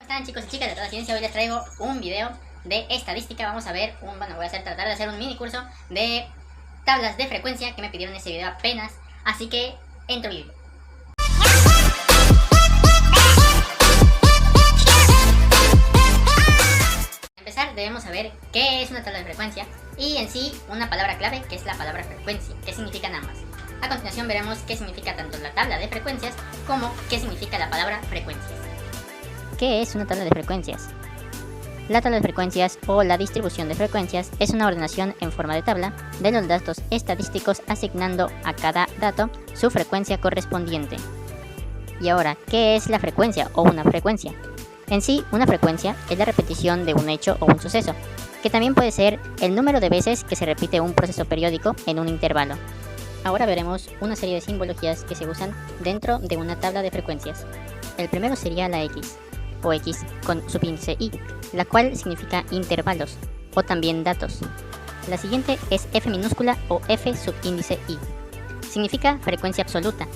¿Cómo están, chicos y chicas de toda ciencia? Hoy les traigo un video de estadística. Vamos a ver voy a tratar de hacer un mini curso de tablas de frecuencia que me pidieron ese video apenas, así que entro vídeo. Para empezar debemos saber qué es una tabla de frecuencia y en sí una palabra clave que es la palabra frecuencia, qué significan ambas. A continuación veremos qué significa tanto la tabla de frecuencias como qué significa la palabra frecuencias. ¿Qué es una tabla de frecuencias? La tabla de frecuencias o la distribución de frecuencias es una ordenación en forma de tabla de los datos estadísticos asignando a cada dato su frecuencia correspondiente. Y ahora, ¿qué es la frecuencia o una frecuencia? En sí, una frecuencia es la repetición de un hecho o un suceso, que también puede ser el número de veces que se repite un proceso periódico en un intervalo. Ahora veremos una serie de simbologías que se usan dentro de una tabla de frecuencias. El primero sería la X, o X con subíndice Y, la cual significa intervalos o también datos. La siguiente es F minúscula o F subíndice Y. Significa frecuencia absoluta,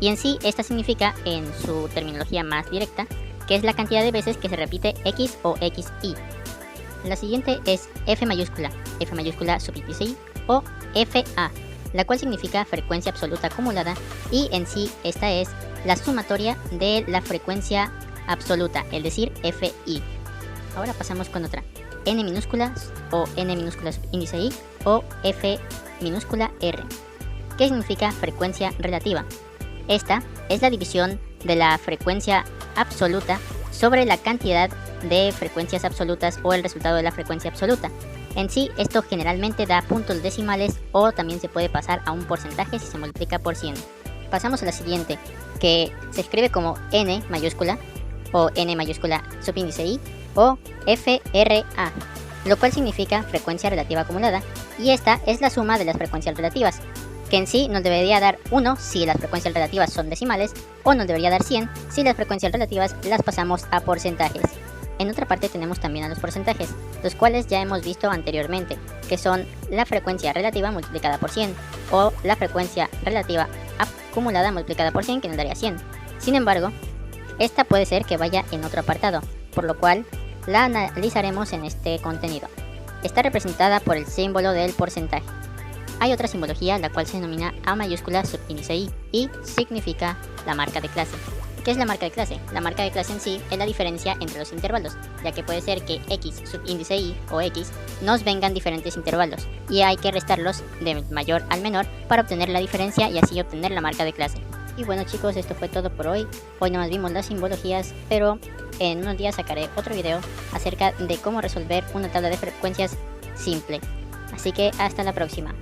y en sí esta significa, en su terminología más directa, que es la cantidad de veces que se repite X o XY. La siguiente es F mayúscula subíndice Y o FA, la cual significa frecuencia absoluta acumulada, y en sí esta es la sumatoria de la frecuencia absoluta, es decir, FI. Ahora pasamos con otra, N minúscula o N minúscula subíndice Y o F minúscula R, que significa frecuencia relativa. Esta es la división de la frecuencia absoluta sobre la cantidad de frecuencias absolutas o el resultado de la frecuencia absoluta. En sí, esto generalmente da puntos decimales o también se puede pasar a un porcentaje si se multiplica por 100. Pasamos a la siguiente, que se escribe como N mayúscula o N mayúscula subíndice Y o FRA, lo cual significa frecuencia relativa acumulada, y esta es la suma de las frecuencias relativas, que en sí nos debería dar 1 si las frecuencias relativas son decimales, o nos debería dar 100 si las frecuencias relativas las pasamos a porcentajes. En otra parte tenemos también a los porcentajes, los cuales ya hemos visto anteriormente, que son la frecuencia relativa multiplicada por 100, o la frecuencia relativa acumulada multiplicada por 100, que nos daría 100. Sin embargo, esta puede ser que vaya en otro apartado, por lo cual la analizaremos en este contenido. Está representada por el símbolo del porcentaje. Hay otra simbología, la cual se denomina A mayúscula subíndice y significa la marca de clase. ¿Qué es la marca de clase? La marca de clase en sí es la diferencia entre los intervalos, ya que puede ser que X subíndice Y o X nos vengan diferentes intervalos, y hay que restarlos de mayor al menor para obtener la diferencia y así obtener la marca de clase. Y bueno, chicos, esto fue todo por hoy. Hoy nomás vimos las simbologías, pero en unos días sacaré otro video acerca de cómo resolver una tabla de frecuencias simple. Así que hasta la próxima.